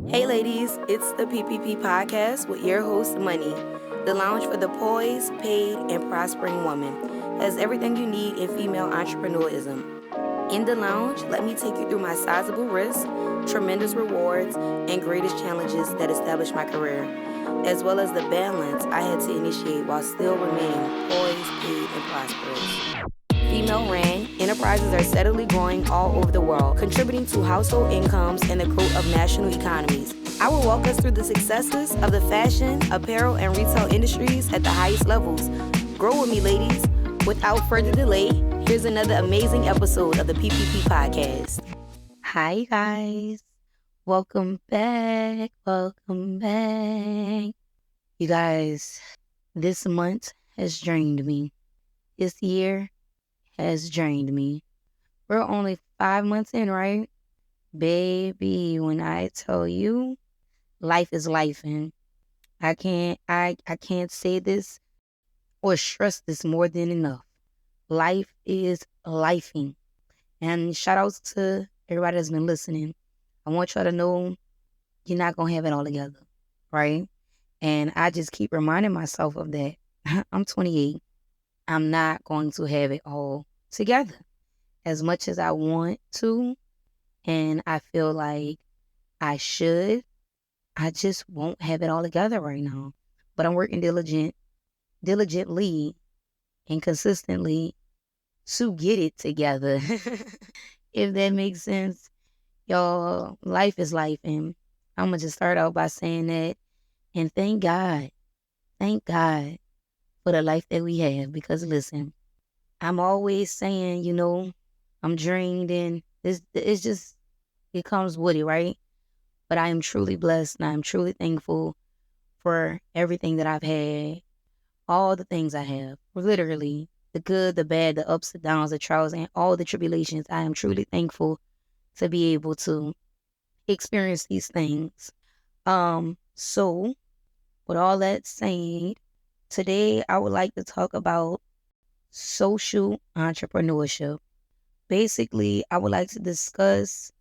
Hey ladies, it's the PPP Podcast with your host Moneyy, the lounge for the poised, paid, and prospering woman. Has everything you need in female entrepreneurism. In the lounge, let me take you through my sizable risks, tremendous rewards, and greatest challenges that established my career, as well as the balance I had to initiate while still remaining poised, paid, and prosperous. Female-ran enterprises are steadily growing all over the world, contributing to household incomes and the growth of national economies. I will walk us through the successes of the fashion, apparel, and retail industries at the highest levels. Grow with me, ladies. Without further delay, here's another amazing episode of the PPP Podcast. Hi, guys. Welcome back. Welcome back. You guys, this month has drained me. This year has drained me. We're only 5 months in, right? Baby, when I tell you, life is lifing. I can't say this or stress this more than enough. Life is lifing. And shout outs to everybody that's been listening. I want y'all to know you're not gonna have it all together, right? And I just keep reminding myself of that. I'm 28. I'm not going to have it all together as much as I want to, and I feel like I should. I just won't have it all together right now. But I'm working diligently and consistently to get it together. If that makes sense. Y'all, life is life, and I'm going to just start out by saying that. And thank God for the life that we have. Because listen, I'm always saying, I'm drained and it comes with it, right? But I am truly blessed and I am truly thankful for everything that I've had, all the things I have, literally, the good, the bad, the ups, the downs, the trials, and all the tribulations. I am truly thankful to be able to experience these things. So with all that said, today I would like to talk about social entrepreneurship. Basically, I would like to discuss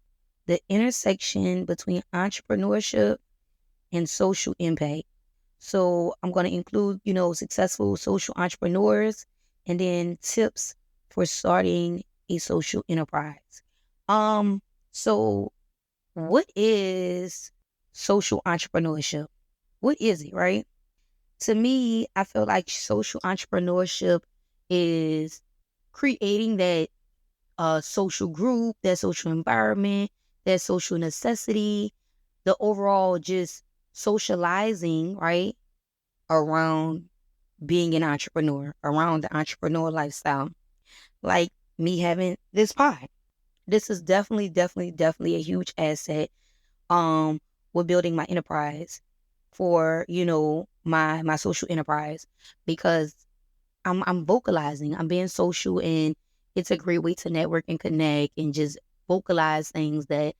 the intersection between entrepreneurship and social impact. So I'm going to include, successful social entrepreneurs and then tips for starting a social enterprise. So what is social entrepreneurship? What is it, right? To me, I feel like social entrepreneurship is creating that social group, that social environment, that social necessity, the overall just socializing, right, around being an entrepreneur, around the entrepreneur lifestyle. Like me having this pod. This is definitely a huge asset with building my enterprise for, my social enterprise, because I'm vocalizing, I'm being social, and it's a great way to network and connect and just vocalize things that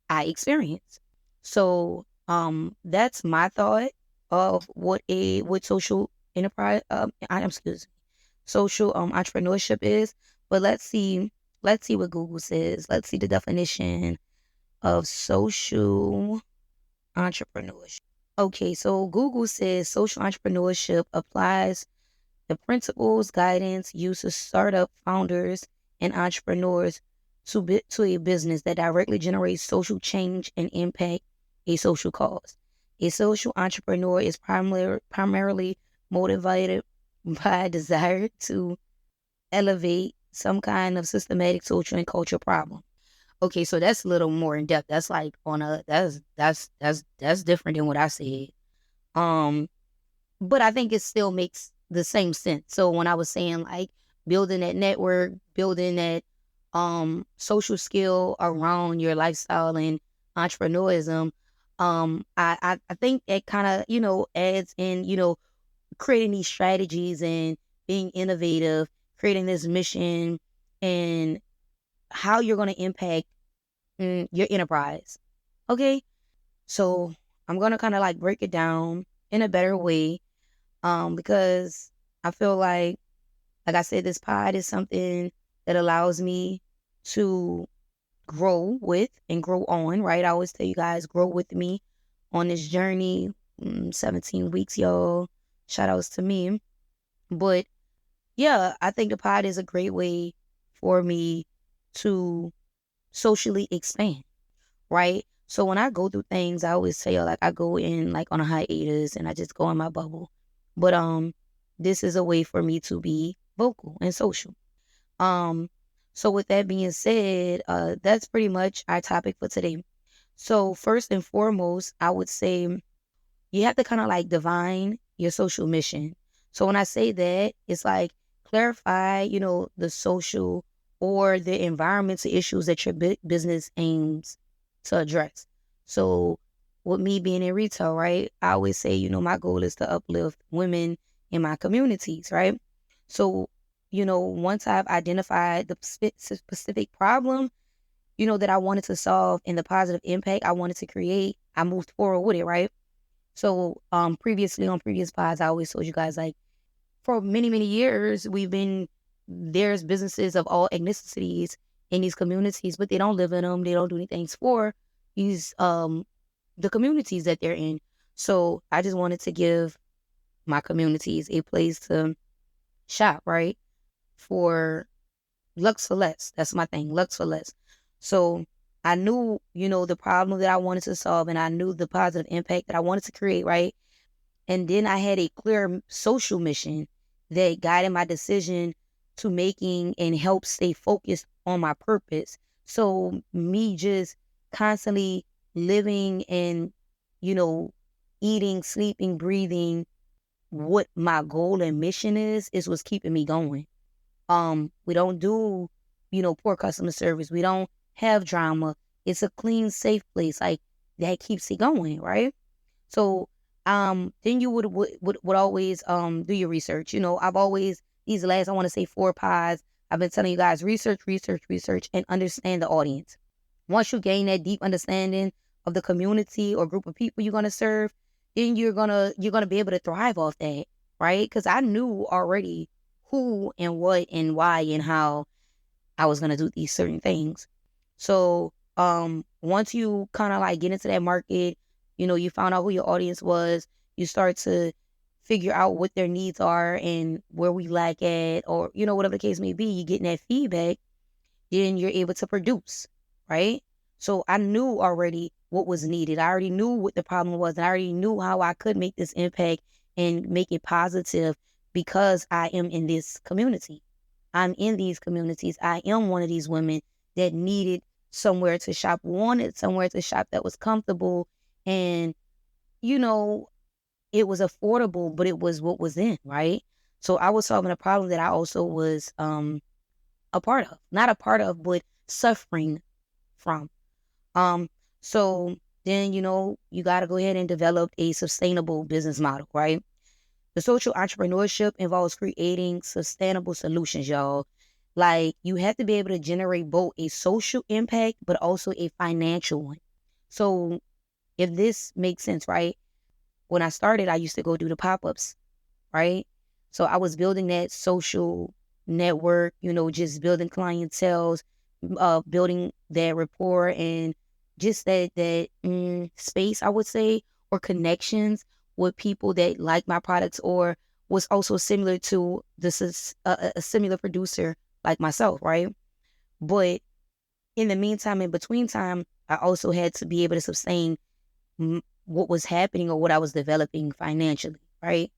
I experience. So that's my thought of what social enterprise social entrepreneurship is. But let's see what Google says. Let's see the definition of social entrepreneurship. Okay, so Google says social entrepreneurship applies the principles, guidance used to startup founders and entrepreneurs to a business that directly generates social change and impact a social cause. A social entrepreneur is primarily motivated by a desire to elevate some kind of systematic social and cultural problem. Okay, so that's a little more in depth. That's like that's different than what I said. But I think it still makes the same sense. So when I was saying like building that network, building that social skill around your lifestyle and entrepreneurism, I think it kind of, adds in, creating these strategies and being innovative, creating this mission and how you're going to impact your enterprise. Okay. So I'm going to kind of like break it down in a better way. Because I feel like I said, this pod is something that allows me to grow with and grow on, right? I always tell you guys, grow with me on this journey. 17 weeks, y'all. Shout outs to me. But yeah, I think the pod is a great way for me to socially expand, right? So when I go through things, I always say like I go in like on a hiatus and I just go in my bubble. But this is a way for me to be vocal and social. Um so with that being said, that's pretty much our topic for today. So first and foremost, I would say you have to kind of like divine your social mission. So when I say that, it's like clarify, the social or the environmental issues that your business aims to address. So with me being in retail, right, I always say, my goal is to uplift women in my communities, right? So, once I've identified the specific problem, that I wanted to solve and the positive impact I wanted to create, I moved forward with it, right? So previously on previous pods, I always told you guys like for many, many years, there's businesses of all ethnicities in these communities, but they don't live in them. They don't do anything for these the communities that they're in. So I just wanted to give my communities a place to shop, right? For Lux for less. That's my thing. Lux for less. So I knew, the problem that I wanted to solve and I knew the positive impact that I wanted to create, right? And then I had a clear social mission that guided my decision to making and help stay focused on my purpose. So me just constantly living and, you know, eating, sleeping, breathing what my goal and mission is what's keeping me going. We don't do, poor customer service. We don't have drama. It's a clean, safe place. Like that keeps it going, right? So then you would always do your research. I've always these last I want to say 4 pods. I've been telling you guys research, research, research, and understand the audience. Once you gain that deep understanding of the community or group of people you're gonna serve, then you're gonna be able to thrive off that, right? Because I knew already who and what and why and how I was gonna do these certain things. So once you kind of like get into that market, you found out who your audience was, you start to figure out what their needs are and where we lack at, or whatever the case may be, you getting that feedback, then you're able to produce, right? So I knew already what was needed. I already knew what the problem was. And I already knew how I could make this impact and make it positive because I am in this community. I'm in these communities. I am one of these women that needed somewhere to shop, wanted somewhere to shop that was comfortable and, you know, it was affordable, but it was what was in, right? So I was solving a problem that I also was a part of, not a part of, but suffering from. Um, so then, you got to go ahead and develop a sustainable business model, right? The social entrepreneurship involves creating sustainable solutions, y'all. Like you have to be able to generate both a social impact, but also a financial one. So if this makes sense, right? When I started, I used to go do the pop-ups, right? So I was building that social network, just building clientele, building that rapport and just that space, I would say, or connections with people that like my products or was also similar to this is a similar producer like myself, right? But in the meantime, in between time, I also had to be able to sustain what was happening or what I was developing financially, right?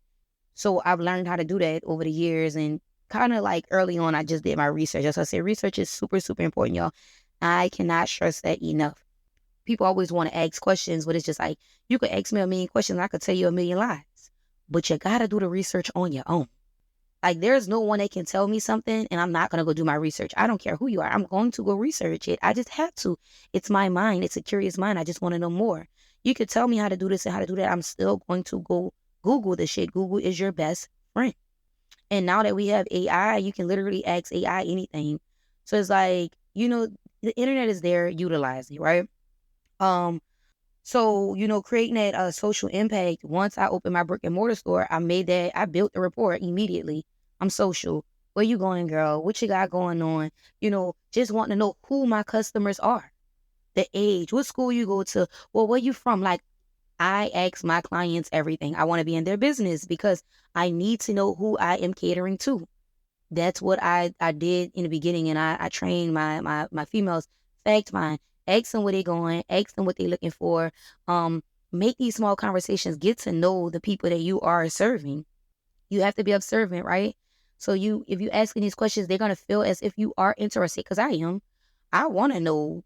So I've learned how to do that over the years and kind of like early on, I just did my research. As I said, research is super, super important, y'all. I cannot stress that enough. People always want to ask questions, but it's just like, you could ask me a million questions and I could tell you a million lies, but you got to do the research on your own. Like there's no one that can tell me something and I'm not going to go do my research. I don't care who you are. I'm going to go research it. I just have to. It's my mind. It's a curious mind. I just want to know more. You could tell me how to do this and how to do that. I'm still going to go Google the shit. Google is your best friend. And now that we have AI, you can literally ask AI anything. So it's like, the internet is there, utilize it, right? Um, so, creating that social impact, once I opened my brick and mortar store, I built the report immediately. I'm social. Where you going, girl? What you got going on? Just wanting to know who my customers are, the age, what school you go to, well, where you from? Like, I ask my clients everything. I want to be in their business because I need to know who I am catering to. That's what I did in the beginning, and I trained my females. Fact find, ask them where they going, ask them what they looking for. Make these small conversations, get to know the people that you are serving. You have to be observant, right? So if you asking these questions, they're gonna feel as if you are interested, because I am. I want to know,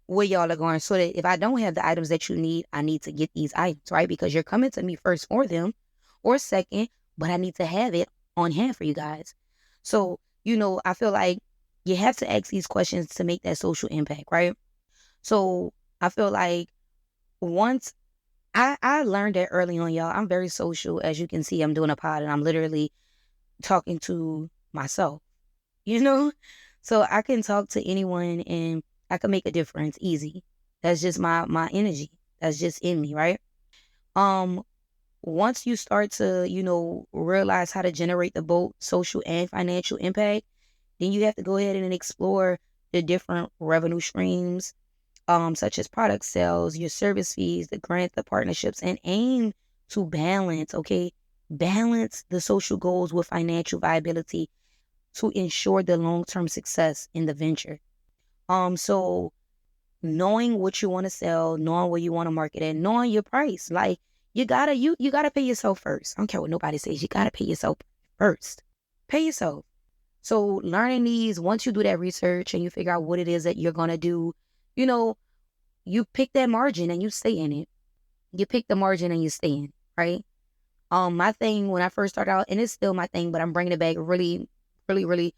where y'all are going, so that if I don't have the items that you need, I need to get these items, right? Because you're coming to me first for them, or second, but I need to have it on hand for you guys. So, I feel like you have to ask these questions to make that social impact, right? So I feel like once I learned that early on, y'all. I'm very social. As you can see, I'm doing a pod and I'm literally talking to myself, you know? So I can talk to anyone and I can make a difference easy. That's just my energy. That's just in me, right? Um, Once you start to, realize how to generate the both social and financial impact, then you have to go ahead and explore the different revenue streams, such as product sales, your service fees, the grant, the partnerships, and aim to balance, okay? Balance the social goals with financial viability to ensure the long-term success in the venture. So knowing what you want to sell, knowing where you want to market at, knowing your price. Like you gotta pay yourself first. I don't care what nobody says, you gotta pay yourself first. Pay yourself. So learning these, once you do that research and you figure out what it is that you're gonna do, you know, you pick that margin and you stay in it. You pick the margin and you stay in, right? My thing when I first started out, and it's still my thing, but I'm bringing it back really, really, really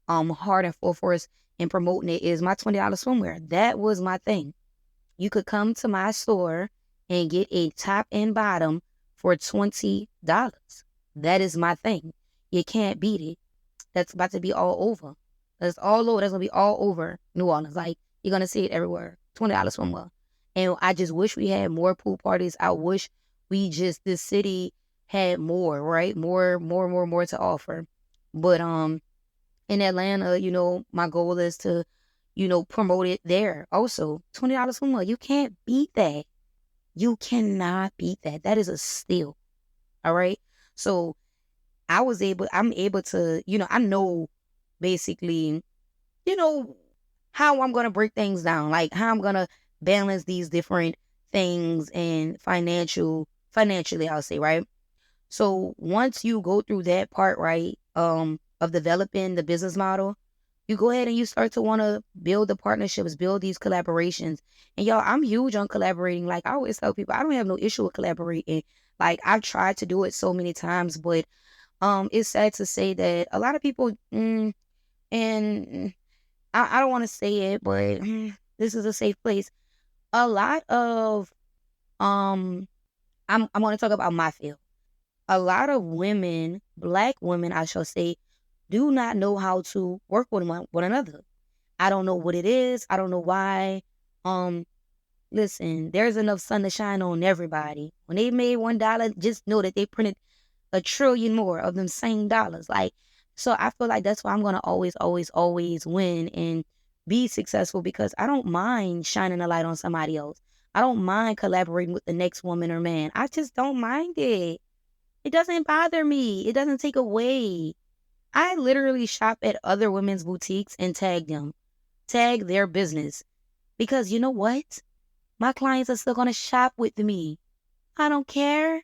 hard and full force and promoting it, is my $20 swimwear. That was my thing. You could come to my store and get a top and bottom for $20. That is my thing. You can't beat it. That's about to be all over. That's all over. That's gonna be all over New Orleans. Like, you're gonna see it everywhere. $20 swimwear. And I just wish we had more pool parties. I wish this city had more, right? More to offer. But in Atlanta, my goal is to, promote it there. Also, $20 swimwear. You can't beat that. You cannot beat that. That is a steal. All right. So I'm able to, I know basically, you know, how I'm going to break things down, like how I'm going to balance these different things and financially, I'll say, right? So once you go through that part, right, of developing the business model, you go ahead and you start to want to build the partnerships, build these collaborations. And y'all, I'm huge on collaborating. Like, I always tell people, I don't have no issue with collaborating. Like, I've tried to do it so many times, but it's sad to say that a lot of people, and I don't want to say it, but this is a safe place. A lot of I'm going to talk about my field. A lot of women, Black women, I shall say, do not know how to work with one another. I don't know what it is. I don't know why. Um, Listen, there's enough sun to shine on everybody. When they made $1, just know that they printed a trillion more of them same dollars. Like, so I feel like that's why I'm gonna always, always, always win and be successful, because I don't mind shining a light on somebody else. I don't mind collaborating with the next woman or man. I just don't mind it. It doesn't bother me. It doesn't take away. I literally shop at other women's boutiques and tag them, tag their business, because you know what? My clients are still gonna shop with me. I don't care.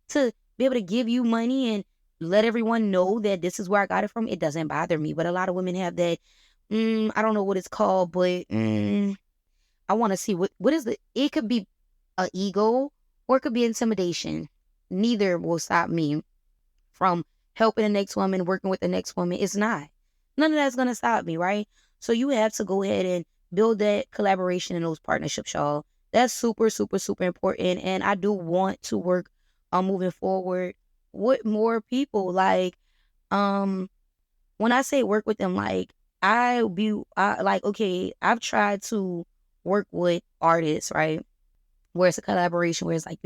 To be able to give you money and let everyone know that this is where I got it from, it doesn't bother me. But a lot of women have that, I don't know what it's called, but I want to see what is it could be a ego or it could be intimidation. Neither will stop me from helping the next woman, working with the next woman. It's not. None of that's going to stop me, right? So you have to go ahead and build that collaboration and those partnerships, y'all. That's super, super, super important. And I do want to work on moving forward with more people. Like, when I say work with them, like, okay, I've tried to work with artists, right? Where it's a collaboration, where it's like,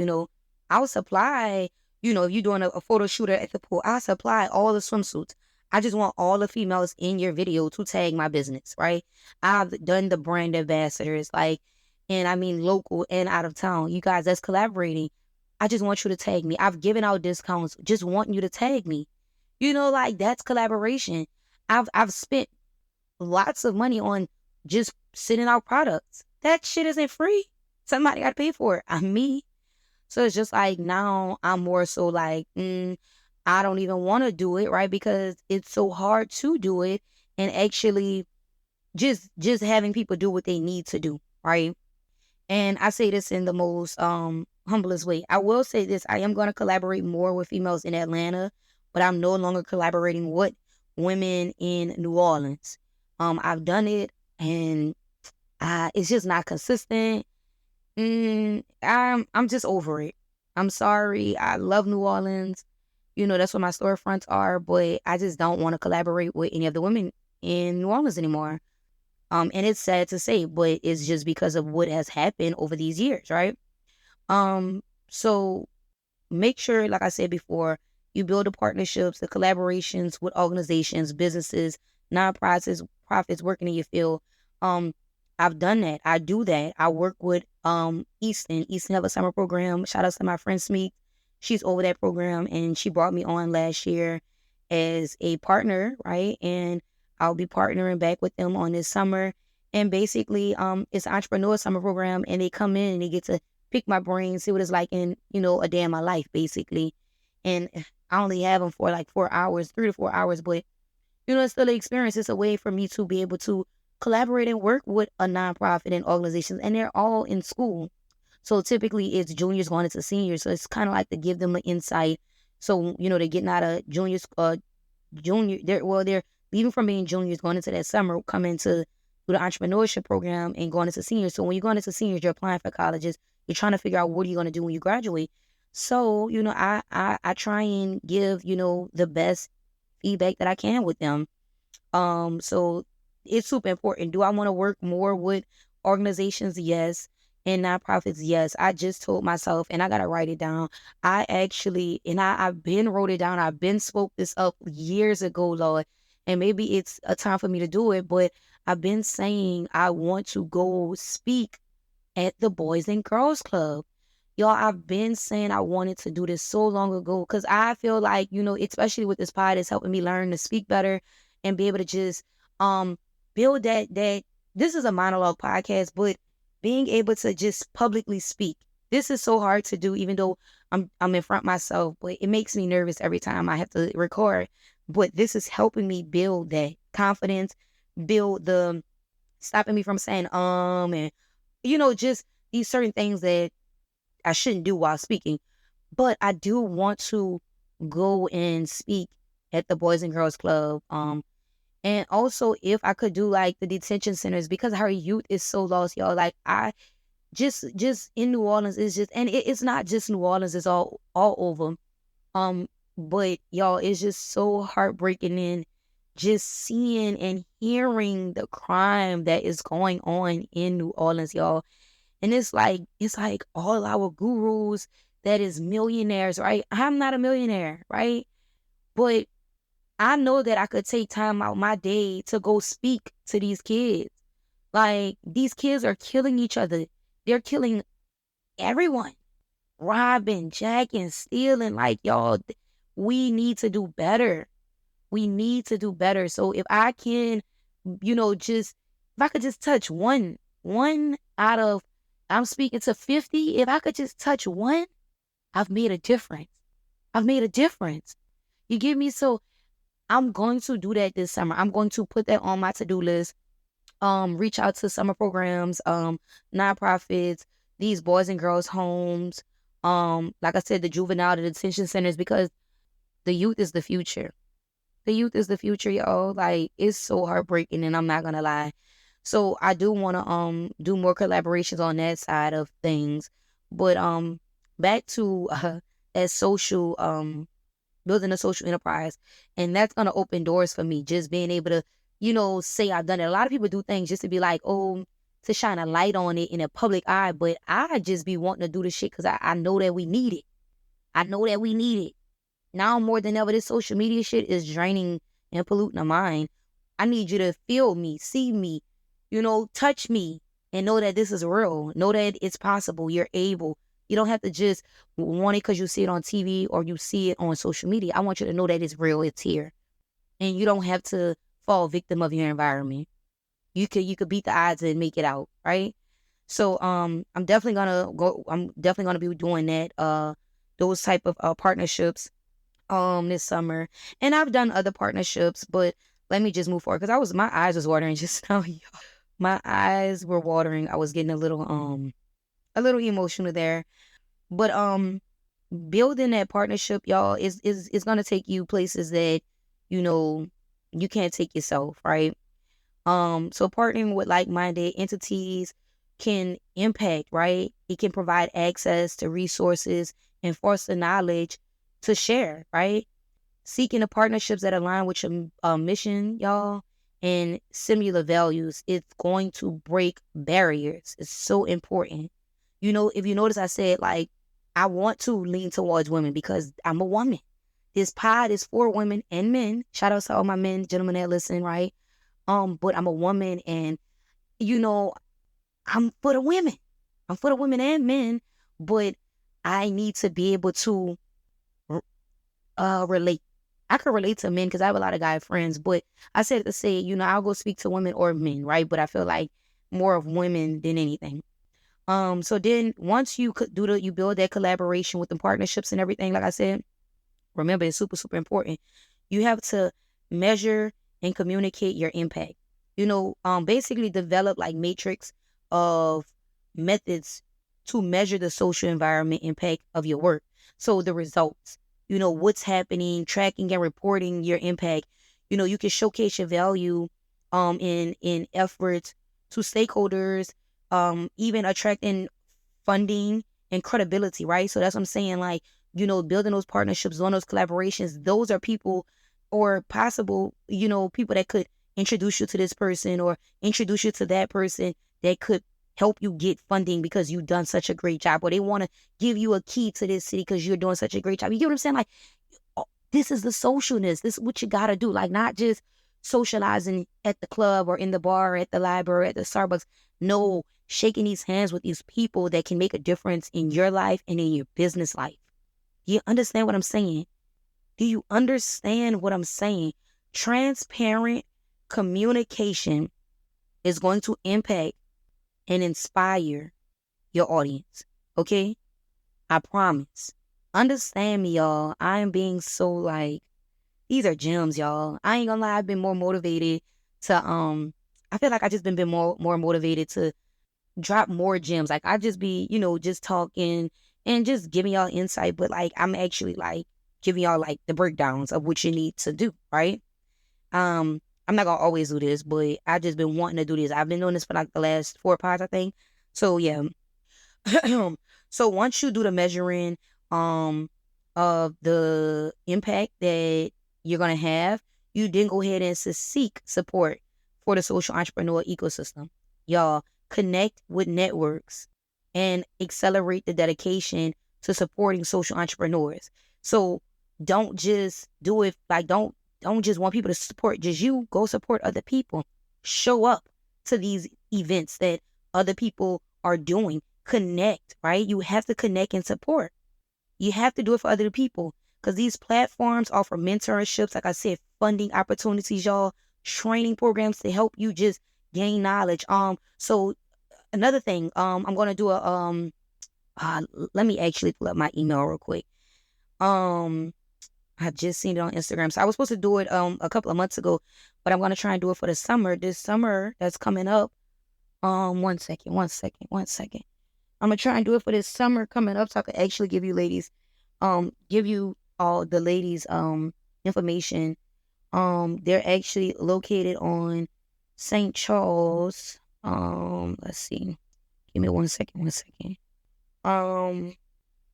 I'll supply, if you're doing a photo shoot at the pool, I'll supply all the swimsuits. I just want all the females in your video to tag my business, right? I've done the brand ambassadors, like, and I mean local and out of town. You guys that's collaborating, I just want you to tag me. I've given out discounts, just wanting you to tag me. Like that's collaboration. I've spent lots of money on just sending out products. That shit isn't free. Somebody got to pay for it. I'm me. So it's just like now I'm more so like, I don't even want to do it, right? Because it's so hard to do it and actually just having people do what they need to do, right? And I say this in the most humblest way. I will say this, I am going to collaborate more with females in Atlanta, but I'm no longer collaborating with women in New Orleans. I've done it and it's just not consistent. I'm just over it. I'm sorry. I love New Orleans. That's where my storefronts are, but I just don't want to collaborate with any of the women in New Orleans anymore. And it's sad to say, but it's just because of what has happened over these years, right? So make sure, like I said before, you build the partnerships, the collaborations with organizations, businesses, nonprofits, profits working in your field. I've done that. I do that. I work with Easton. Easton have a summer program. Shout out to my friend Smeek. She's over that program and she brought me on last year as a partner, right? And I'll be partnering back with them on this summer. And basically, it's an entrepreneur summer program and they come in and they get to pick my brain, see what it's like in, a day of my life, basically. And I only have them for like 4 hours, 3 to 4 hours, but it's still an experience. It's a way for me to be able to collaborate and work with a nonprofit and organizations, and they're all in school. So typically it's juniors going into seniors. So it's kind of like to give them an insight. So, they're getting out of they're leaving from being juniors, going into that summer, coming to do the entrepreneurship program and going into seniors. So when you're going into seniors, you're applying for colleges. You're trying to figure out what are you going to do when you graduate. So, I try and give, the best feedback that I can with them. So it's super important. Do I want to work more with organizations? Yes. And nonprofits? Yes. I just told myself, and I got to write it down. I've been wrote it down. I've been spoke this up years ago, Lord. And maybe it's a time for me to do it, but I've been saying I want to go speak at the Boys and Girls Club. Y'all, I've been saying I wanted to do this so long ago because I feel like, especially with this pod, it's helping me learn to speak better and be able to just build that this is a monologue podcast, but being able to just publicly speak. This is so hard to do, even though I'm in front myself, but it makes me nervous every time I have to record. But this is helping me build that confidence, build the stopping me from saying and just these certain things that I shouldn't do while speaking. But I do want to go and speak at the Boys and Girls Club. And also if I could do like the detention centers, because our youth is so lost, y'all. Like I just in New Orleans is just, and it's not just New Orleans, it's all over. But y'all, it's just so heartbreaking and just seeing and hearing the crime that is going on in New Orleans, y'all. And it's like all our gurus that is millionaires, right? I'm not a millionaire, right? But I know that I could take time out my day to go speak to these kids. Like, these kids are killing each other. They're killing everyone. Robbing, jacking, stealing. Like, y'all, we need to do better. We need to do better. So if I can, if I could just touch one out of, I'm speaking to 50. If I could just touch one, I've made a difference. I've made a difference. You get me? So I'm going to do that this summer. I'm going to put that on my to-do list. Reach out to summer programs, nonprofits, these boys and girls homes. Like I said, the juvenile, the detention centers, because the youth is the future. The youth is the future, y'all. Like, it's so heartbreaking, and I'm not gonna lie. So I do want to do more collaborations on that side of things. But back to that social building a social enterprise, and that's gonna open doors for me. Just being able to, say I've done it. A lot of people do things just to be like, oh, to shine a light on it in a public eye. But I just be wanting to do this shit because I know that we need it. I know that we need it. Now more than ever, this social media shit is draining and polluting the mind. I need you to feel me, see me, touch me, and know that this is real. Know that it's possible. You're able. You don't have to just want it because you see it on TV or you see it on social media. I want you to know that it's real. It's here. And you don't have to fall victim of your environment. You could beat the odds and make it out, right? So I'm definitely gonna be doing that, those type of partnerships this summer. And I've done other partnerships, but let me just move forward because my eyes was watering just now. My eyes were watering. I was getting a little emotional there. But building that partnership, y'all, is gonna take you places that, you know, you can't take yourself, right? So partnering with like-minded entities can impact, right? It can provide access to resources and foster knowledge to share, right? Seeking the partnerships that align with your mission, y'all, and similar values, it's going to break barriers. It's so important. If you notice, I said, like, I want to lean towards women because I'm a woman. This pod is for women and men. Shout out to all my men, gentlemen that listen, right? But I'm a woman, and you know, I'm for the women. I'm for the women and men, but I need to be able to relate. I can relate to men because I have a lot of guy friends, but I said to say, I'll go speak to women or men, right? But I feel like more of women than anything. So then once you could you build that collaboration with the partnerships and everything, like I said, remember it's super, super important. You have to measure and communicate your impact. Basically develop like matrix of methods to measure the social environment impact of your work. So the results, what's happening, tracking and reporting your impact. You can showcase your value in efforts to stakeholders, even attracting funding and credibility, right? So that's what I'm saying. Like, building those partnerships, on those collaborations, those are people or possible, people that could introduce you to this person or introduce you to that person that could help you get funding because you've done such a great job, or they want to give you a key to this city because you're doing such a great job. You get what I'm saying? Like, this is the socialness. This is what you got to do. Like, not just socializing at the club or in the bar, or at the library, at the Starbucks. No, shaking these hands with these people that can make a difference in your life and in your business life. You understand what I'm saying? Do you understand what I'm saying? Transparent communication is going to impact and inspire your audience. Okay? I promise. Understand me, y'all. I am being so like, these are gems, y'all. I ain't gonna lie, I've been more motivated to I feel like I just been more motivated to drop more gems. Like I just be, just talking and just giving y'all insight, but like I'm actually like giving y'all like the breakdowns of what you need to do, right? I'm not gonna always do this, but I just been wanting to do this. I've been doing this for like the last 4 pods, I think. So yeah. So once you do the measuring of the impact that you're gonna have, you then go ahead and seek support for the social entrepreneur ecosystem. Y'all connect with networks and accelerate the dedication to supporting social entrepreneurs. So don't just do it like don't just want people to support just you. Go support other people. Show up to these events that other people are doing. Connect, right? You have to connect and support. You have to do it for other people because these platforms offer mentorships, like I said, funding opportunities, y'all, training programs to help you just gain knowledge. So another thing, I'm gonna do let me actually pull up my email real quick. I just seen it on Instagram. So I was supposed to do it a couple of months ago, but I'm gonna try and do it for the summer. This summer that's coming up. One second. I'm gonna try and do it for this summer coming up so I can actually give you all the ladies information. They're actually located on St. Charles. Let's see. Give me one second.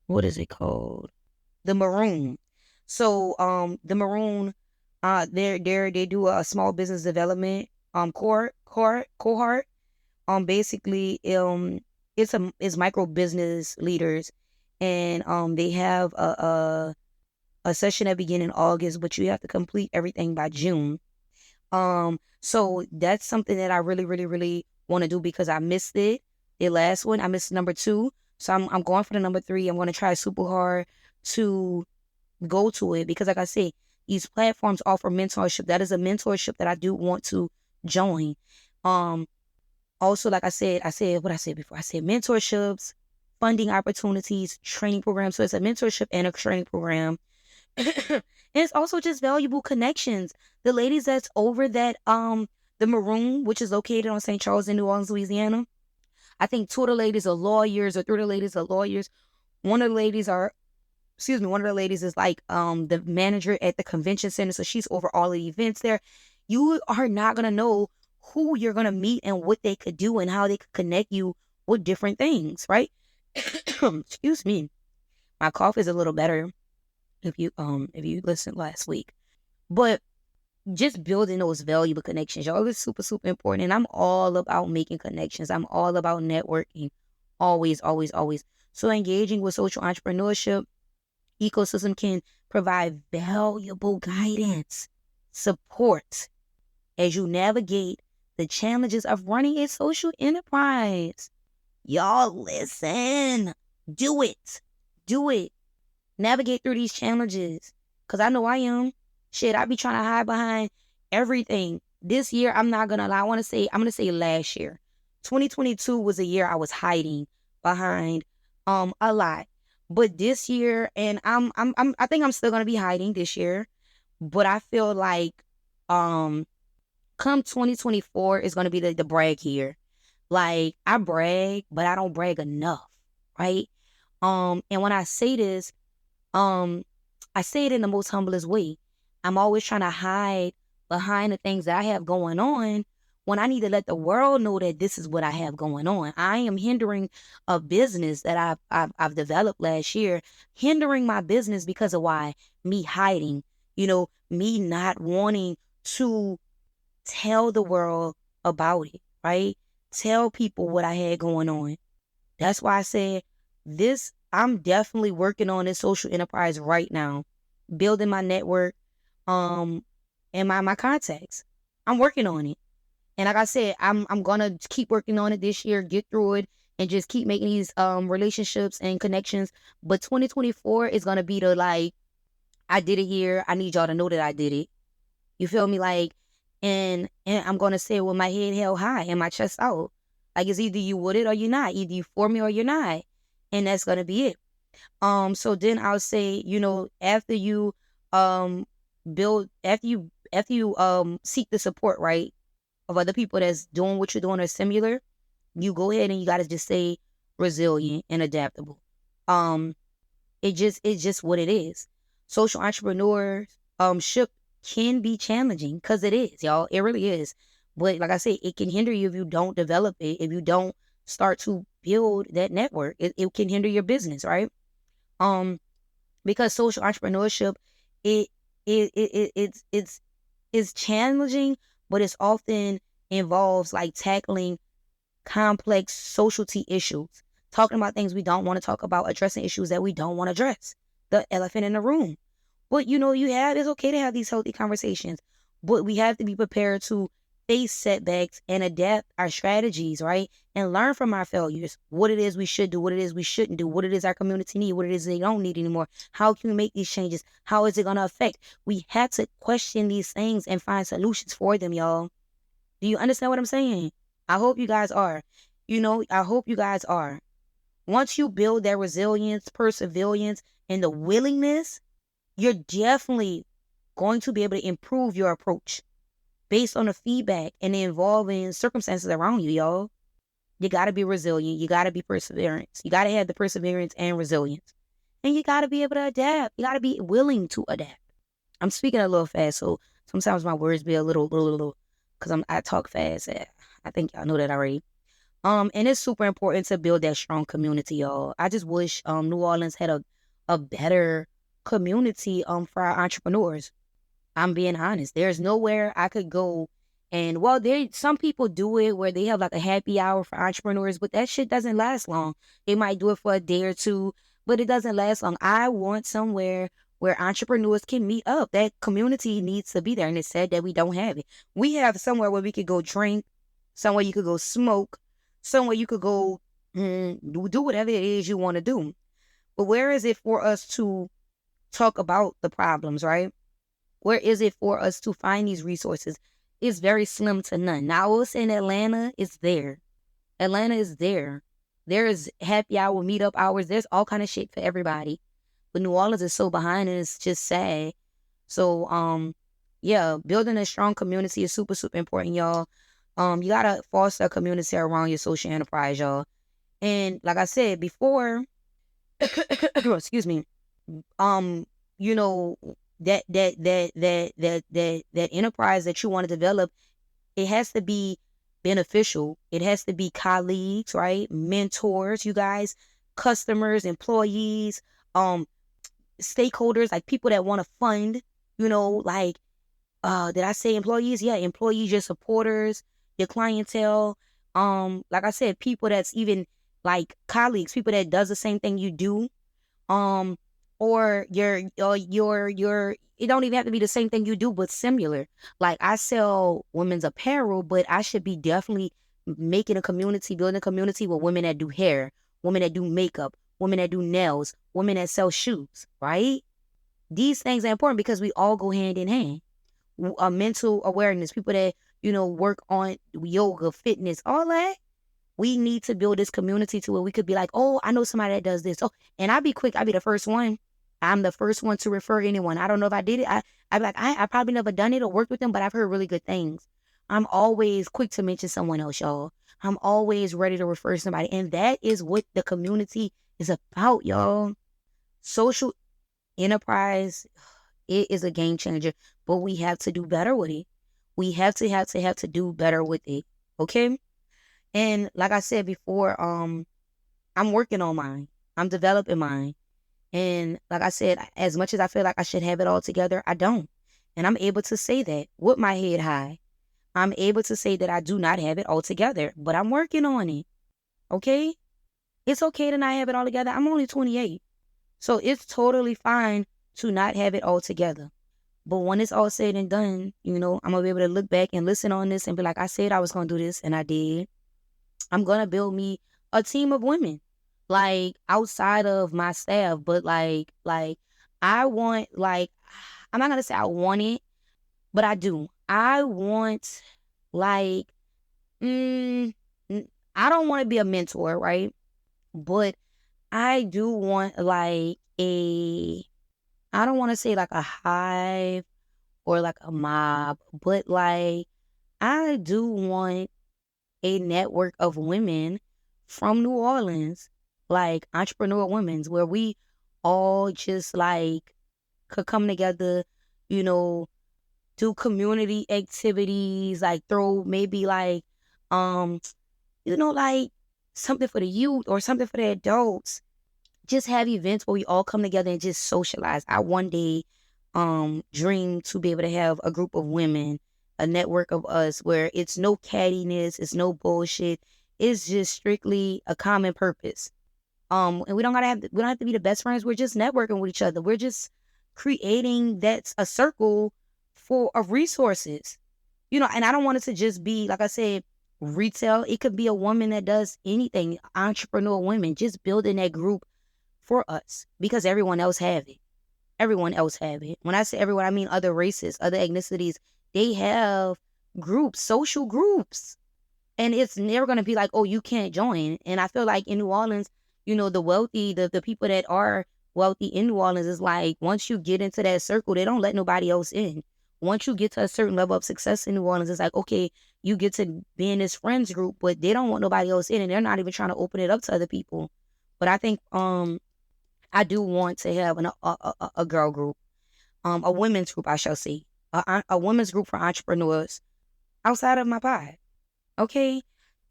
What is it called? The Maroon. So the Maroon, they do a small business development cohort. Basically it's micro business leaders, and they have a session that begin in August, but you have to complete everything by June. So that's something that I really, really, really want to do because I missed it. The last one, I missed number 2. So I'm going for the number 3. I'm going to try super hard to go to it because, like I said, these platforms offer mentorship. That is a mentorship that I do want to join. Also, like I said what I said before. I said mentorships, funding opportunities, training programs. So it's a mentorship and a training program. And it's also just valuable connections. The ladies that's over that the Maroon, which is located on St. Charles in New Orleans, Louisiana. I think 2 of the ladies are lawyers, or 3 of the ladies are lawyers. One of the ladies is like the manager at the convention center, so she's over all the events there. You are not gonna know who you're gonna meet and what they could do and how they could connect you with different things, right? Excuse me. My cough is a little better if you listened last week. But just building those valuable connections, y'all, is super, super important. And I'm all about making connections. I'm all about networking. Always, always, always. So engaging with social entrepreneurship ecosystem can provide valuable guidance, support as you navigate the challenges of running a social enterprise. Y'all listen. Do it. Do it. Navigate through these challenges. Because I know I am. Shit, I be trying to hide behind everything. This year, I'm not going to lie. I'm going to say last year. 2022 was a year I was hiding behind a lot. But this year, and I think I'm still going to be hiding this year. But I feel like come 2024 is going to be the brag year. Like, I brag, but I don't brag enough, right? And when I say this, I say it in the most humblest way. I'm always trying to hide behind the things that I have going on when I need to let the world know that this is what I have going on. I am hindering a business that I've developed last year, hindering my business because of why? Me hiding, me not wanting to tell the world about it, right? Tell people what I had going on. That's why I said I'm definitely working on this social enterprise right now, building my network, and my contacts. I'm working on it. And like I said, I'm gonna keep working on it this year, get through it, and just keep making these relationships and connections. But 2024 is gonna be I did it here. I need y'all to know that I did it. You feel me? And I'm gonna say it with my head held high and my chest out. Like, it's either you with it or you're not. Either you for me or you're not. And that's gonna be it. So then I'll say, after you seek the support, right, of other people that's doing what you're doing or similar, you go ahead and you gotta just stay resilient and adaptable. It's just what it is. Social entrepreneurship can be challenging because it is, y'all. It really is. But like I said, it can hinder you if you don't develop it, if you don't start to build that network. It can hinder your business, right? Because social entrepreneurship, it's challenging, but it's often involves like tackling complex socialty issues, talking about things we don't want to talk about, addressing issues that we don't want to address, the elephant in the room. But it's okay to have these healthy conversations, but we have to be prepared to face setbacks and adapt our strategies, right? And learn from our failures, what it is we should do, what it is we shouldn't do, what it is our community need, what it is they don't need anymore. How can we make these changes? How is it going to affect? We have to question these things and find solutions for them, y'all. Do you understand what I'm saying? I hope you guys are. I hope you guys are. Once you build that resilience, perseverance, and the willingness, you're definitely going to be able to improve your approach based on the feedback and the evolving circumstances around you, y'all. You got to be resilient. You got to be perseverance. You got to have the perseverance and resilience. And you got to be able to adapt. You got to be willing to adapt. I'm speaking a little fast, so sometimes my words be a little, because I talk fast. I think y'all know that already. And it's super important to build that strong community, y'all. I just wish New Orleans had a better community for our entrepreneurs. I'm being honest. There's nowhere I could go, and some people do it where they have like a happy hour for entrepreneurs, but that shit doesn't last long. They might do it for a day or two, but it doesn't last long. I want somewhere where entrepreneurs can meet up. That community needs to be there. And it's sad that we don't have it. We have somewhere where we could go drink, somewhere you could go smoke, somewhere you could go do whatever it is you want to do. But where is it for us to talk about the problems, right? Where is it for us to find these resources? It's very slim to none. Now, I will say in Atlanta, it's there. Atlanta is there. There is happy hour, meetup hours. There's all kind of shit for everybody. But New Orleans is so behind and it's just sad. So, yeah, building a strong community is super, super important, y'all. You gotta foster a community around your social enterprise, y'all. And like I said before, excuse me, you know, that enterprise that you want to develop, it has to be beneficial. It has to be colleagues, right? Mentors, you guys, customers, employees, stakeholders, like people that want to fund, like, did I say employees? Yeah, employees, your supporters, your clientele. Like I said, people that's even like colleagues, people that does the same thing you do. Or your it don't even have to be the same thing you do, but similar. Like I sell women's apparel, but I should be definitely making a community, building a community with women that do hair, women that do makeup, women that do nails, women that sell shoes, right? These things are important because we all go hand in hand. Mental awareness, people that, work on yoga, fitness, all that. We need to build this community to where we could be like, oh, I know somebody that does this. Oh, and I'd be quick. I'd be the first one. I'm the first one to refer anyone. I don't know if I did it. I'd be like, I probably never done it or worked with them, but I've heard really good things. I'm always quick to mention someone else, y'all. I'm always ready to refer somebody. And that is what the community is about, y'all. Social enterprise, it is a game changer, but we have to do better with it. We have to do better with it. Okay? And like I said before, I'm working on mine. I'm developing mine. And like I said, as much as I feel like I should have it all together, I don't. And I'm able to say that with my head high. I'm able to say that I do not have it all together, but I'm working on it. Okay? It's okay to not have it all together. I'm only 28. So it's totally fine to not have it all together. But when it's all said and done, I'm going to be able to look back and listen on this and be like, I said I was going to do this and I did. I'm going to build me a team of women, like outside of my staff, but like I want, like, I'm not going to say I want it, but I do. I want, like, I don't want to be a mentor, right? But I do want like I don't want to say like a hive or like a mob, but like I do want a network of women from New Orleans, like entrepreneur women, where we all just like could come together, do community activities, like throw maybe like, like something for the youth or something for the adults. Just have events where we all come together and just socialize. I one day dream to be able to have a group of women, a network of us where it's no cattiness, it's no bullshit. It's just strictly a common purpose. And we don't have to be the best friends. We're just networking with each other. We're just creating that's a circle of resources. And I don't want it to just be, like I said, retail. It could be a woman that does anything, entrepreneur women, just building that group for us because everyone else have it. Everyone else have it. When I say everyone, I mean other races, other ethnicities. They have groups, social groups. And it's never going to be like, oh, you can't join. And I feel like in New Orleans, the wealthy, the people that are wealthy in New Orleans is like, once you get into that circle, they don't let nobody else in. Once you get to a certain level of success in New Orleans, it's like, okay, you get to be in this friends group, but they don't want nobody else in, and they're not even trying to open it up to other people. But I think I do want to have a girl group, a women's group, I shall say, a women's group for entrepreneurs outside of my pod. Okay.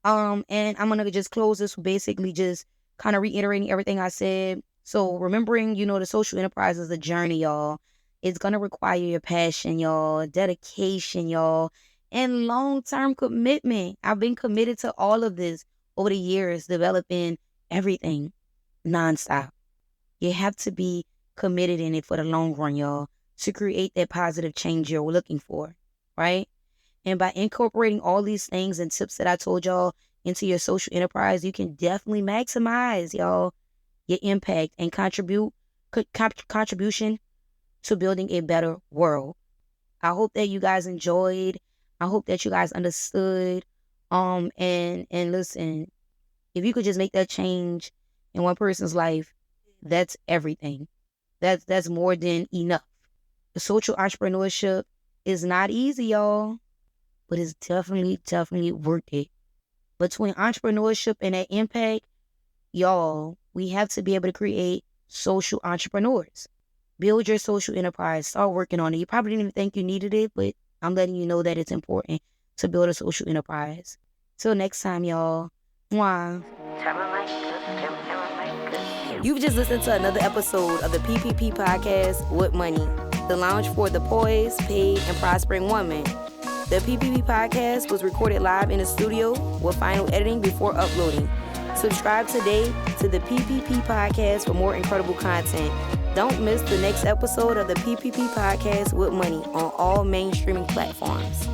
And I'm going to just close this with basically just kind of reiterating everything I said. So remembering, the social enterprise is a journey, y'all. It's going to require your passion, y'all, dedication, y'all, and long-term commitment. I've been committed to all of this over the years, developing everything nonstop. You have to be committed in it for the long run, y'all, to create that positive change you're looking for, right? And by incorporating all these things and tips that I told y'all into your social enterprise, you can definitely maximize, y'all, your impact and contribution to building a better world. I hope that you guys enjoyed. I hope that you guys understood. And listen, if you could just make that change in one person's life, that's everything. That's more than enough. The social entrepreneurship is not easy, y'all, but it's definitely worth it. Between entrepreneurship and that impact, y'all, we have to be able to create social entrepreneurs. Build your social enterprise. Start working on it. You probably didn't even think you needed it, but I'm letting you know that it's important to build a social enterprise. Till next time, y'all. Mwah. You've just listened to another episode of the PPP Podcast with Moneyy, the lounge for the poised, paid, and prospering woman. The PPP Podcast was recorded live in the studio with final editing before uploading. Subscribe today to the PPP Podcast for more incredible content. Don't miss the next episode of the PPP Podcast with Moneyy on all main streaming platforms.